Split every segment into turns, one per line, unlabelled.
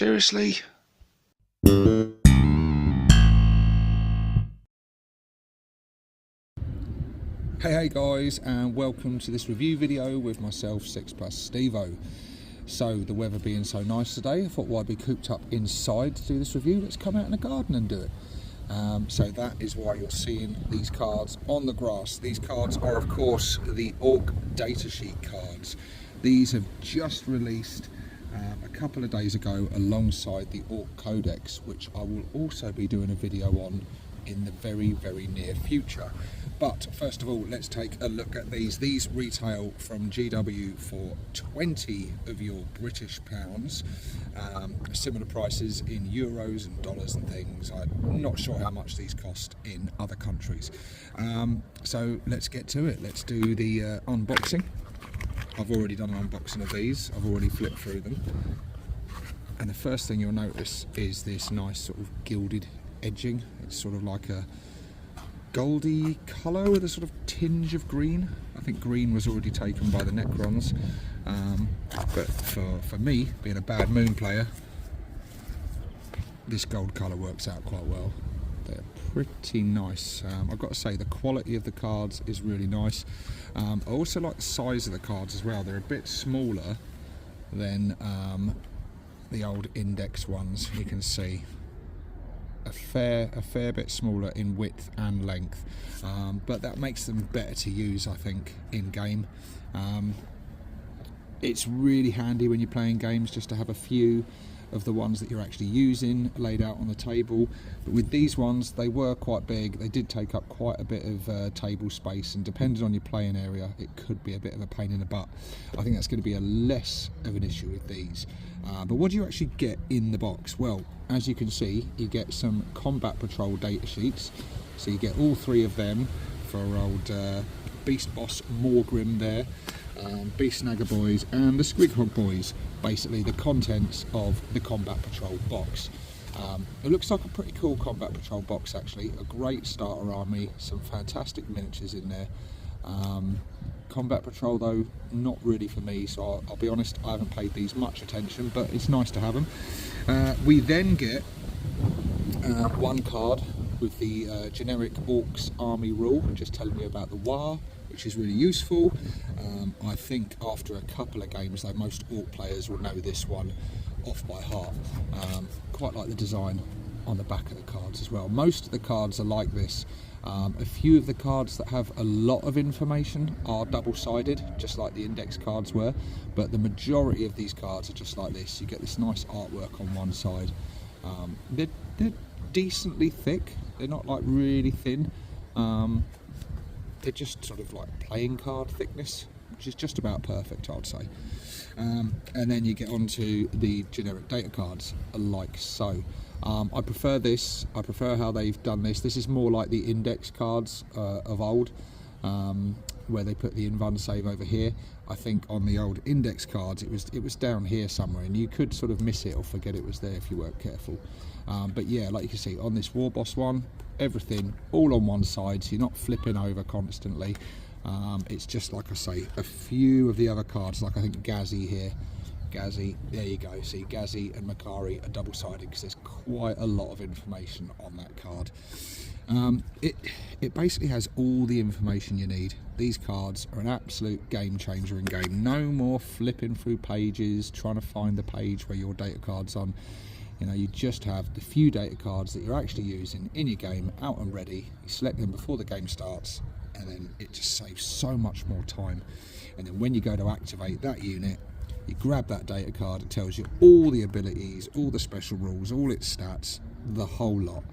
Seriously?
Hey guys, and welcome to this review video with myself, 6+ Stevo. So the weather being so nice today, I thought while I'd be cooped up inside to do this review, let's come out in the garden and do it. So that is why you're seeing these cards on the grass. These cards are of course the Ork Datasheet Cards. These have just released a couple of days ago alongside the Ork Codex, which I will also be doing a video on in the very near future. But first of all, let's take a look at these. These retail from GW for 20 of your British pounds. Similar prices in euros and dollars and things. I'm not sure how much these cost in other countries. So let's get to it. Let's do the unboxing. I've already done an unboxing of these. I've already flipped through them. And the first thing you'll notice is this nice sort of gilded edging. It's sort of like a goldy colour with a sort of tinge of green. I think green was already taken by the Necrons, but for me, being a Bad Moon player, this gold colour works out quite well. They're pretty nice. I've got to say the quality of the cards is really nice. I also like the size of the cards as well. They're a bit smaller than the old index ones. You can see a fair bit smaller in width and length, but that makes them better to use, I think, in game. It's really handy when you're playing games just to have a few of the ones that you're actually using laid out on the table. But with these ones, they were quite big. They did take up quite a bit of table space, and depending on your playing area, it could be a bit of a pain in the butt. I think that's going to be a less of an issue with these. But what do you actually get in the box? Well, as you can see, you get some Combat Patrol data sheets. So you get all three of them for old Beast Boss Morgrim there, Beast Snagger Boys and the Squighog Boys. Basically the contents of the Combat Patrol box. It looks like a pretty cool Combat Patrol box actually, a great starter army, some fantastic miniatures in there. Combat Patrol though, not really for me, so I'll be honest, I haven't paid these much attention, but it's nice to have them. We then get one card with the generic Orks army rule, just telling me about the war, which is really useful. I think after a couple of games though, most Ork players will know this one off by heart. Quite like the design on the back of the cards as well. Most of the cards are like this. A few of the cards that have a lot of information are double-sided, just like the index cards were, but the majority of these cards are just like this. You get this nice artwork on one side. They're decently thick, they're not like really thin. They're just sort of like playing card thickness, which is just about perfect, I'd say. And then you get onto the generic data cards, like so. I prefer this. I prefer how they've done this. This is more like the index cards of old, where they put the invuln save over here. I think on the old index cards it was down here somewhere, and you could sort of miss it or forget it was there if you weren't careful. But yeah, like you can see on this War Boss one, everything all on one side, so you're not flipping over constantly. It's just like I say, a few of the other cards, like I think Ghazi here. Ghazi, there you go, see Ghazi and Makari are double-sided because there's quite a lot of information on that card. It basically has all the information you need. These cards are an absolute game changer in game. No more flipping through pages, trying to find the page where your data card's on. You know, you just have the few data cards that you're actually using in your game out and ready. You select them before the game starts, and then it just saves so much more time. And then when you go to activate that unit, you grab that data card, it tells you all the abilities, all the special rules, all its stats, the whole lot.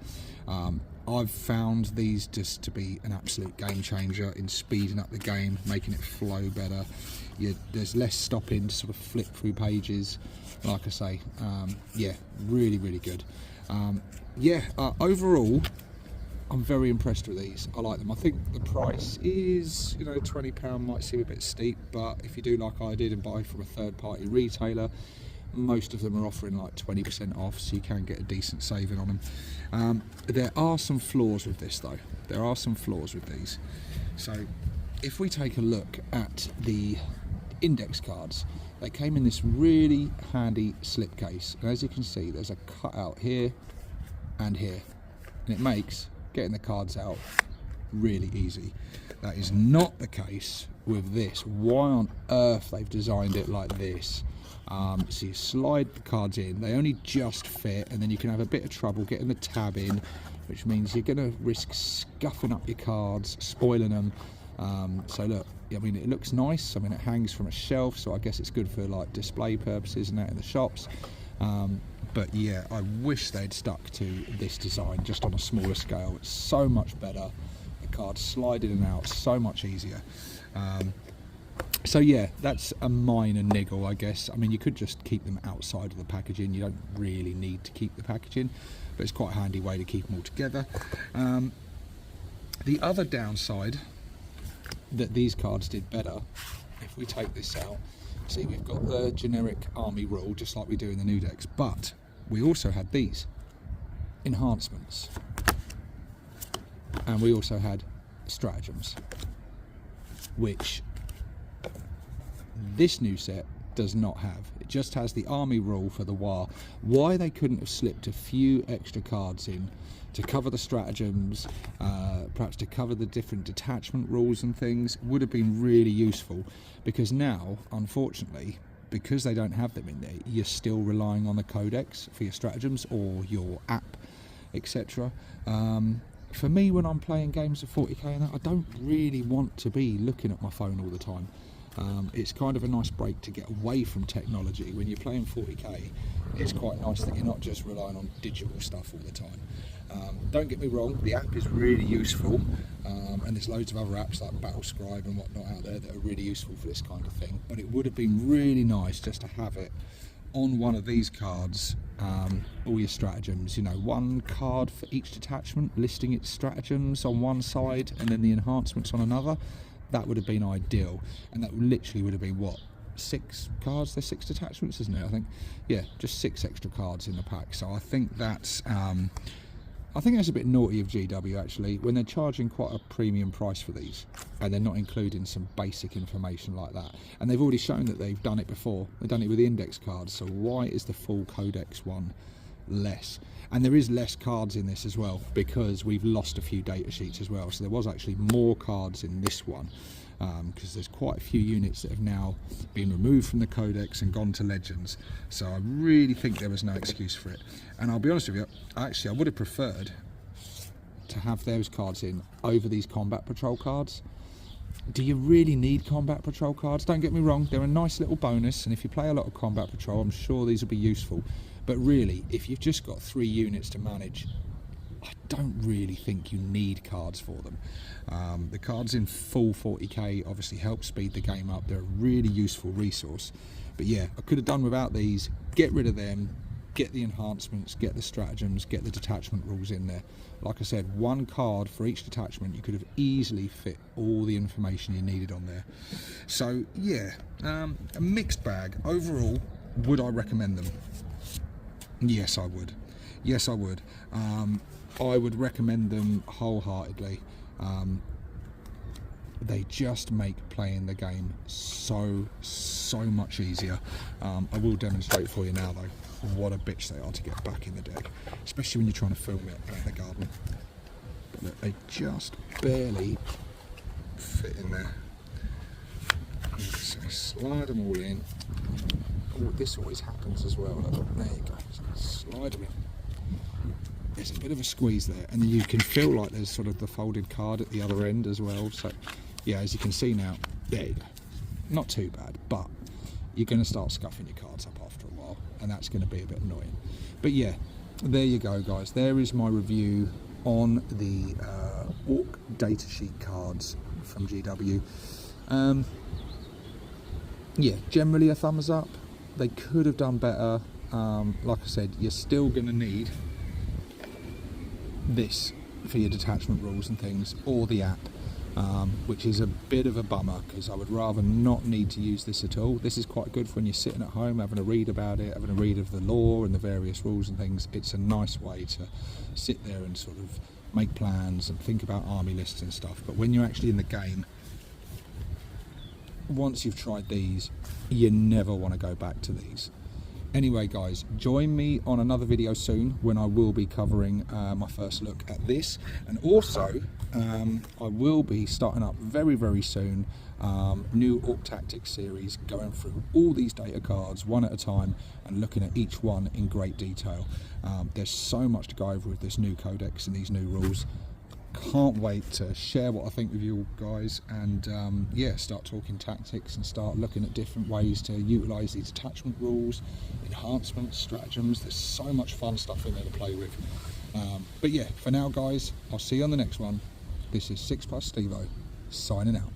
I've found these just to be an absolute game changer in speeding up the game, making it flow better. There's less stopping to sort of flip through pages. Like I say, yeah, really good. Overall, I'm very impressed with these. I like them. I think the price is, you know, £20 might seem a bit steep, but if you do like I did and buy from a third-party retailer, most of them are offering like 20% off, so you can get a decent saving on them. There are some flaws with this though. There are some flaws with these. So if we take a look at the index cards, They came in this really handy slipcase, and as you can see, there's a cutout here and here, and it makes getting the cards out really easy. That is not the case with this. Why on earth they've designed it like this? So you slide the cards in, they only just fit, and then you can have a bit of trouble getting the tab in, which means you're going to risk scuffing up your cards, spoiling them. So look, I mean, it looks nice. I mean, it hangs from a shelf, so I guess it's good for like display purposes and that in the shops. But yeah, I wish they'd stuck to this design just on a smaller scale. It's so much better. The cards slide in and out so much easier. So yeah, that's a minor niggle, I guess. I mean, you could just keep them outside of the packaging. You don't really need to keep the packaging, but it's quite a handy way to keep them all together. The other downside that these cards did better, if we take this out, see, we've got the generic army rule just like we do in the new decks, but we also had these enhancements, and we also had stratagems, which this new set does not have. It just has the army rule for the war. Why they couldn't have slipped a few extra cards in to cover the stratagems, perhaps to cover the different detachment rules and things, would have been really useful, because now, unfortunately, because they don't have them in there, you're still relying on the codex for your stratagems or your app, etc. For me, when I'm playing games of 40k and that, I don't really want to be looking at my phone all the time. It's kind of a nice break to get away from technology. When you're playing 40k, it's quite nice that you're not just relying on digital stuff all the time. Don't get me wrong, the app is really useful, and there's loads of other apps like Battlescribe and whatnot out there that are really useful for this kind of thing, but it would have been really nice just to have it on one of these cards, all your stratagems, you know, one card for each detachment listing its stratagems on one side and then the enhancements on another. That would have been ideal, and that literally would have been, what, 6 cards? There's 6 detachments, isn't it? I think, yeah, just 6 extra cards in the pack. So I think that's a bit naughty of GW, actually, when they're charging quite a premium price for these and they're not including some basic information like that. And they've already shown that they've done it before. They've done it with the index cards, so why is the full codex one less? And there is less cards in this as well, because we've lost a few data sheets as well. So there was actually more cards in this one, because there's quite a few units that have now been removed from the codex and gone to legends. So I really think there was no excuse for it. And I'll be honest with you, actually I would have preferred to have those cards in over these combat patrol cards. Do you really need combat patrol cards? Don't get me wrong, they're a nice little bonus, and if you play a lot of combat patrol, I'm sure these will be useful. But really, if you've just got 3 units to manage, I don't really think you need cards for them. The cards in full 40k obviously help speed the game up. They're a really useful resource. But yeah, I could have done without these. Get rid of them, get the enhancements, get the stratagems, get the detachment rules in there. Like I said, 1 card for each detachment. You could have easily fit all the information you needed on there. So yeah, a mixed bag. Overall, would I recommend them? Yes, I would. Yes, I would. I would recommend them wholeheartedly. They just make playing the game so much easier. I will demonstrate for you now though what a bitch they are to get back in the deck, especially when you're trying to film it out in the garden. But look, they just barely fit in there. So slide them all in. Oh, this always happens as well. Look, there you go. Slide them in. There's a bit of a squeeze there, and then you can feel like there's sort of the folded card at the other end as well. So yeah, as you can see now, there you go. Not too bad, but you're going to start scuffing your cards up after a while, and that's going to be a bit annoying. But yeah, there you go, guys. There is my review on the Ork Datasheet Cards from GW. Yeah, generally a thumbs up. They could have done better. Like I said, you're still going to need this for your detachment rules and things, or the app, which is a bit of a bummer, because I would rather not need to use this at all. This is quite good for when you're sitting at home having a read about it, having a read of the lore and the various rules and things. It's a nice way to sit there and sort of make plans and think about army lists and stuff. But when you're actually in the game, once you've tried these, you never want to go back to these. Anyway guys, join me on another video soon when I will be covering my first look at this, and also I will be starting up very soon new Ork Tactics series, going through all these data cards one at a time and looking at each one in great detail. There's so much to go over with this new codex and these new rules. Can't wait to share what I think with you guys, and yeah, start talking tactics and start looking at different ways to utilize these attachment rules, enhancements, stratagems. There's so much fun stuff in there to play with. But yeah, for now guys, I'll see you on the next one. This is 6+ Stevo signing out.